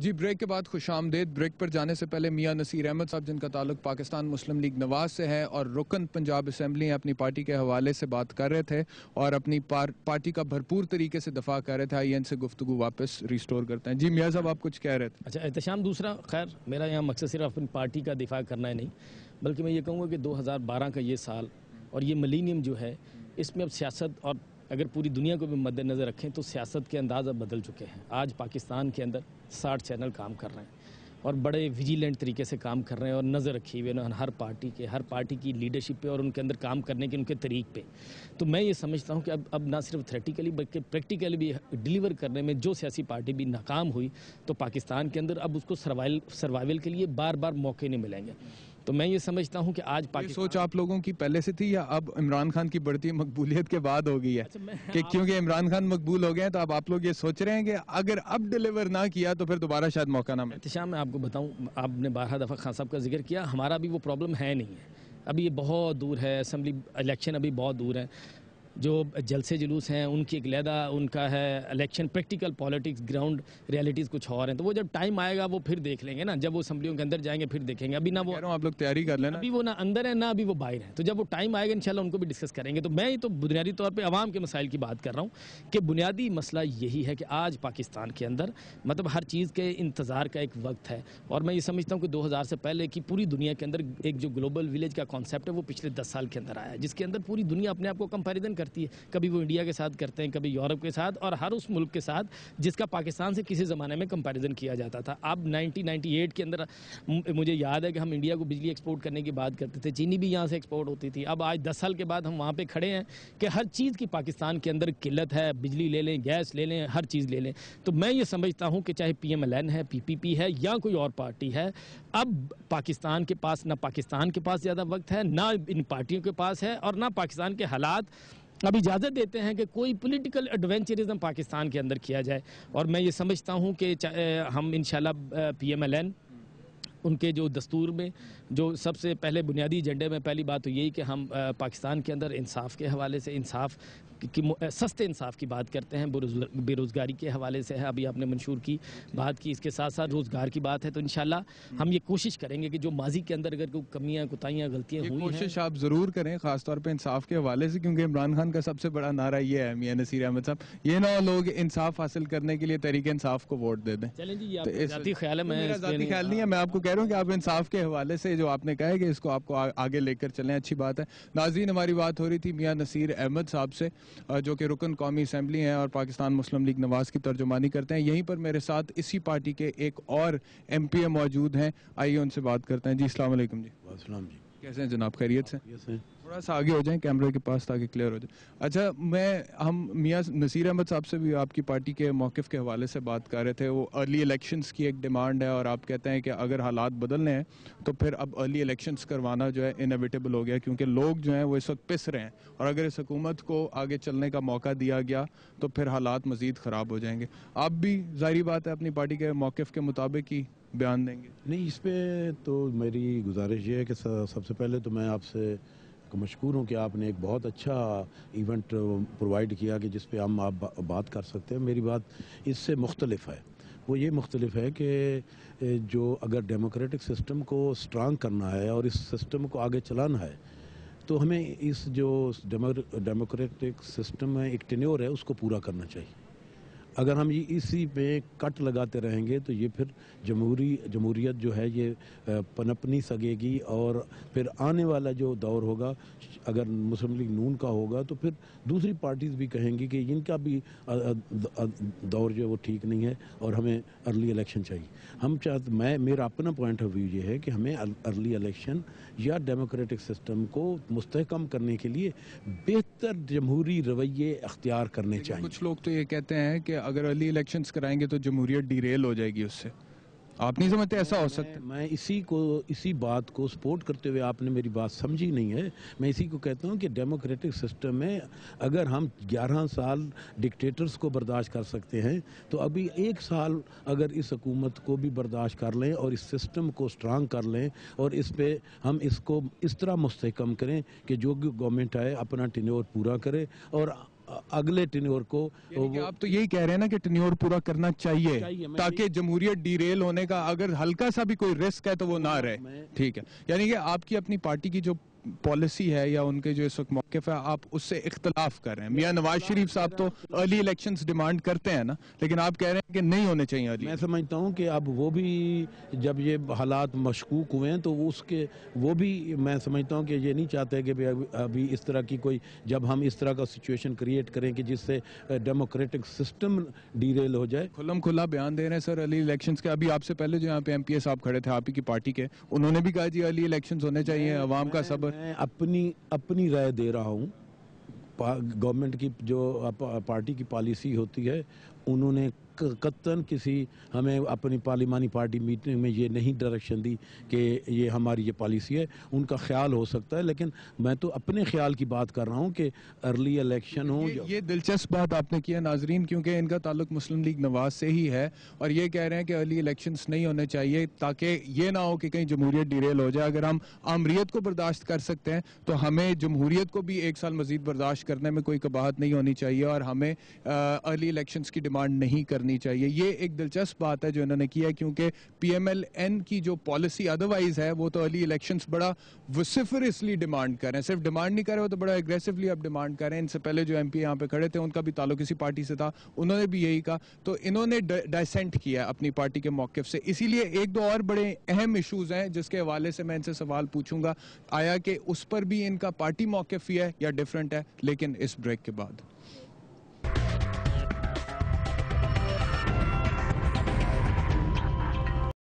جی break کے بعد خوش آمدید. بریک پر جانے سے پہلے میاں نصیر احمد صاحب جن کا تعلق پاکستان مسلم لیگ نواز سے ہے اور رکن پنجاب اسمبلی ہیں اپنی پارٹی کے حوالے سے بات کر رہے تھے اور اپنی پارٹی کا بھرپور طریقے سے دفاع کر رہے تھے. آئیے ان سے گفتگو واپس ریسٹور کرتے ہیں. جی میاں صاحب آپ کچھ کہہ رہے تھے. اچھا احتشام دوسرا، خیر میرا یہاں مقصد صرف اپنی پارٹی کا دفاع کرنا ہے نہیں، بلکہ میں یہ کہوں گا کہ 2012 کا یہ سال اور یہ ملینیم جو ہے اس میں اب سیاست، اور اگر پوری دنیا کو بھی مد نظر رکھیں تو سیاست کے انداز اب بدل چکے ہیں. آج پاکستان کے اندر 60 چینل کام کر رہے ہیں اور بڑے ویجیلنٹ طریقے سے کام کر رہے ہیں اور نظر رکھی ہوئے ہیں ہر پارٹی کی لیڈرشپ پہ اور ان کے اندر کام کرنے کے ان کے طریق پہ. تو میں یہ سمجھتا ہوں کہ اب نہ صرف تھیوریٹیکلی بلکہ پریکٹیکلی بھی ڈیلیور کرنے میں جو سیاسی پارٹی بھی ناکام ہوئی تو پاکستان کے اندر اب اس کو سروائیول کے لیے بار بار موقع نہیں ملیں گے. تو میں یہ سمجھتا ہوں کہ آج یہ سوچ آپ لوگوں کی پہلے سے تھی یا اب عمران خان کی بڑھتی مقبولیت کے بعد ہو گئی ہے کہ کیونکہ عمران خان مقبول ہو گئے ہیں تو اب آپ لوگ یہ سوچ رہے ہیں کہ اگر اب ڈیلیور نہ کیا تو پھر دوبارہ شاید موقع نہ ملے؟ احتشام میں آپ کو بتاؤں، آپ نے 12 دفعہ خان صاحب کا ذکر کیا، ہمارا بھی وہ پرابلم ہے نہیں ہے. ابھی یہ بہت دور ہے، اسمبلی الیکشن ابھی بہت دور ہے. جو جلسے جلوس ہیں ان کی ایک علیحدہ ان کا ہے election, practical politics, ground realities کچھ اور ہیں. تو وہ جب ٹائم آئے گا وہ پھر دیکھ لیں گے نا، جب وہ اسمبلیوں کے اندر جائیں گے پھر دیکھیں گے. ابھی نہ وہ آپ لوگ تیاری کر لینا، ابھی وہ نہ اندر ہے نہ ابھی وہ باہر ہے. تو جب وہ ٹائم آئے گا انشاءاللہ ان کو بھی ڈسکس کریں گے. تو میں تو بنیادی طور پہ عوام کے مسائل کی بات کر رہا ہوں کہ بنیادی مسئلہ یہی ہے کہ آج پاکستان کے اندر مطلب ہر چیز کے انتظار کا ایک وقت ہے. اور میں یہ سمجھتا ہوں کہ 2000 سے پہلے کی پوری دنیا کے اندر ایک جو گلوبل ولیج کا کانسیپٹ ہے وہ پچھلے 10 سال کے اندر آیا ہے، جس کے اندر پوری دنیا اپنے آپ کو کمپیریزن کرتی ہے. کبھی وہ انڈیا کے ساتھ کرتے ہیں، کبھی یورپ کے ساتھ، اور ہر اس ملک کے ساتھ جس کا پاکستان سے کسی زمانے میں کمپیریزن کیا جاتا تھا. اب 1998 کے اندر مجھے یاد ہے کہ ہم انڈیا کو بجلی ایکسپورٹ کرنے کی بات کرتے تھے، چینی بھی یہاں سے ایکسپورٹ ہوتی تھی. اب آج 10 سال کے بعد ہم وہاں پہ کھڑے ہیں کہ ہر چیز کی پاکستان کے اندر قلت ہے. بجلی لے لیں، گیس لے لیں، ہر چیز لے لیں. تو میں یہ سمجھتا ہوں کہ چاہے پی ایم ایل این ہے، پی پی پی ہے یا کوئی اور پارٹی ہے، اب پاکستان کے پاس زیادہ وقت ہے، نہ ان پارٹیوں کے پاس ہے، اور نہ پاکستان کے حالات اب اجازت دیتے ہیں کہ کوئی پولیٹیکل ایڈونچرزم پاکستان کے اندر کیا جائے. اور میں یہ سمجھتا ہوں کہ ہم انشاءاللہ پی ایم ایل این ان کے جو دستور میں جو سب سے پہلے بنیادی ایجنڈے میں پہلی بات تو یہی کہ ہم پاکستان کے اندر انصاف کے حوالے سے سستے انصاف کی بات کرتے ہیں، بے روزگاری کے حوالے سے ہے. ابھی آپ نے منشور کی بات کی، اس کے ساتھ ساتھ روزگار کی بات ہے. تو انشاءاللہ ہم یہ کوشش کریں گے کہ جو ماضی کے اندر اگر کوئی کمیاں، کوتاہیاں، غلطیاں ہوئی ہیں، کوشش آپ ضرور کریں، خاص طور پہ انصاف کے حوالے سے، کیونکہ عمران خان کا سب سے بڑا نعرہ یہ ہے میاں نصیر احمد صاحب، یہ نہ لوگ انصاف حاصل کرنے کے لیے تحریک انصاف کو ووٹ دے دیں. چلیں جی، یہ ذاتی خیال ہے، میرا ذاتی خیال نہیں ہے، میں آپ کو کہہ رہا ہوں کہ آپ انصاف کے حوالے سے جو آپ نے کہا ہے کہ اس کو آپ کو آگے لے کر چلیں، اچھی بات ہے. ناظرین، ہماری بات ہو رہی تھی میاں نصیر احمد صاحب سے جو کہ رکن قومی اسمبلی ہیں اور پاکستان مسلم لیگ نواز کی ترجمانی کرتے ہیں. یہیں پر میرے ساتھ اسی پارٹی کے ایک اور ایم پی اے موجود ہیں، آئیے ان سے بات کرتے ہیں. جی السلام علیکم. جی السلام جی، کیسے ہیں جناب؟ خیریت سے؟ تھوڑا سا آگے ہو جائیں کیمرے کے پاس تاکہ کلیئر ہو جائے. اچھا، ہم میاں نصیر احمد صاحب سے بھی آپ کی پارٹی کے موقف کے حوالے سے بات کر رہے تھے. وہ ارلی الیکشنز کی ایک ڈیمانڈ ہے اور آپ کہتے ہیں کہ اگر حالات بدلنے ہیں تو پھر اب ارلی الیکشنز کروانا جو ہے انیویٹیبل ہو گیا، کیونکہ لوگ جو ہیں وہ اس وقت پس رہے ہیں اور اگر اس حکومت کو آگے چلنے کا موقع دیا گیا تو پھر حالات مزید خراب ہو جائیں گے. آپ بھی ظاہری بات ہے اپنی پارٹی کے موقف کے مطابق ہی بیان دیں گے؟ نہیں، اس پہ تو میری گزارش یہ ہے کہ سب سے پہلے تو میں آپ سے مشکور ہوں کہ آپ نے ایک بہت اچھا ایونٹ پرووائڈ کیا کہ جس پہ ہم آپ بات کر سکتے ہیں. میری بات اس سے مختلف ہے. وہ یہ مختلف ہے کہ جو اگر ڈیموکریٹک سسٹم کو اسٹرانگ کرنا ہے اور اس سسٹم کو آگے چلانا ہے تو ہمیں اس جو ڈیموکریٹک سسٹم میں ایک ٹینیور ہے اس کو پورا کرنا چاہیے. اگر ہم اسی پہ کٹ لگاتے رہیں گے تو یہ پھر جمہوریت جو ہے یہ پنپ نہیں سکے گی، اور پھر آنے والا جو دور ہوگا اگر مسلم لیگ نون کا ہوگا تو پھر دوسری پارٹیز بھی کہیں گی کہ ان کا بھی دور جو ہے وہ ٹھیک نہیں ہے اور ہمیں ارلی الیکشن چاہیے. میرا اپنا پوائنٹ آف ویو یہ ہے کہ ہمیں ارلی الیکشن یا ڈیموکریٹک سسٹم کو مستحکم کرنے کے لیے بہتر جمہوری رویے اختیار کرنے چاہیے. کچھ لوگ تو یہ کہتے ہیں کہ اگر ارلی الیکشنز کرائیں گے تو جمہوریت ڈیریل ہو جائے گی اس سے. آپ نہیں سمجھتے ایسا ہو سکتا؟ میں اسی بات کو سپورٹ کرتے ہوئے، آپ نے میری بات سمجھی نہیں ہے، میں اسی کو کہتا ہوں کہ ڈیموکریٹک سسٹم میں اگر ہم 11 سال ڈکٹیٹرز کو برداشت کر سکتے ہیں تو ابھی 1 سال اگر اس حکومت کو بھی برداشت کر لیں اور اس سسٹم کو سٹرانگ کر لیں اور اس پہ ہم اس کو اس طرح مستحکم کریں کہ جو گورنمنٹ آئے اپنا ٹینیور پورا کرے اور اگلے ٹینیور کو یعنی کہ آپ تو یہی کہہ رہے ہیں نا کہ ٹینیور پورا کرنا چاہیے تاکہ جمہوریت ڈیریل ہونے کا اگر ہلکا سا بھی کوئی رسک ہے تو وہ نہ رہے. ٹھیک ہے, یعنی کہ آپ کی اپنی پارٹی کی جو پالیسی ہے یا ان کے جو اس وقت موقف ہے آپ اس سے اختلاف کر رہے ہیں. میاں نواز شریف صاحب تو ارلی الیکشنز ڈیمانڈ کرتے ہیں نا, لیکن آپ کہہ رہے ہیں کہ نہیں ہونے چاہیے ارلی. میں سمجھتا ہوں کہ اب وہ بھی جب یہ حالات مشکوک ہوئے ہیں تو وہ بھی میں سمجھتا ہوں کہ یہ نہیں چاہتے کہ ابھی اس طرح کی کوئی, جب ہم اس طرح کا سچویشن کریٹ کریں کہ جس سے ڈیموکریٹک سسٹم ڈیریل ہو جائے. کھلم کھلا بیان دے رہے ہیں سر ارلی الیکشنز کے. ابھی آپ سے پہلے جو یہاں پہ MP صاحب کھڑے تھے آپ ہی کی پارٹی کے, انہوں نے بھی کہا جی ارلی الیکشنز ہونے چاہیے, عوام کا صبر. میں اپنی رائے دے رہا ہوں. گورنمنٹ کی جو پارٹی کی پالیسی ہوتی ہے, انہوں نے قطعاً ہمیں اپنی پارلیمانی پارٹی میٹنگ میں یہ نہیں ڈائریکشن دی کہ یہ ہماری یہ پالیسی ہے. ان کا خیال ہو سکتا ہے, لیکن میں تو اپنے خیال کی بات کر رہا ہوں کہ ارلی الیکشن ہو. یہ دلچسپ بات آپ نے کیا ناظرین, کیونکہ ان کا تعلق مسلم لیگ نواز سے ہی ہے اور یہ کہہ رہے ہیں کہ ارلی الیکشنز نہیں ہونے چاہیے تاکہ یہ نہ ہو کہ کہیں جمہوریت ڈیریل ہو جائے. اگر ہم آمریت کو برداشت کر سکتے ہیں تو ہمیں جمہوریت کو بھی 1 سال مزید برداشت کرنے میں کوئی قباحت نہیں ہونی چاہیے اور ہمیں ارلی الیکشنز کی ڈیمانڈ نہیں کرنی چاہیے. یہ ایک دلچسپ بات ہے جو انہوں نے کیا ہے, کیونکہ PMLN کی جو پالیسی ادروائز ہے وہ تو ارلی الیکشنز بڑا وسیفرسلی ڈیمانڈ کر رہے ہیں. صرف ڈیمانڈ نہیں کر رہے, وہ تو بڑا ایگریسولی اب ڈیمانڈ کر رہے ہیں. ان سے پہلے جو MP یہاں پہ کھڑے تھے ان کا بھی تعلق اسی پارٹی سے تھا, انہوں نے بھی یہی کہا. تو انہوں نے ڈائسینٹ کیا اپنی پارٹی کے موقف سے. اسی لیے 1-2 اور بڑے اہم ایشوز ہیں جس کے حوالے سے میں ان سے سوال پوچھوں گا, آیا کہ اس پر بھی ان کا پارٹی موقف ہی ہے یا ڈیفرنٹ ہے, لیکن اس بریک کے بعد.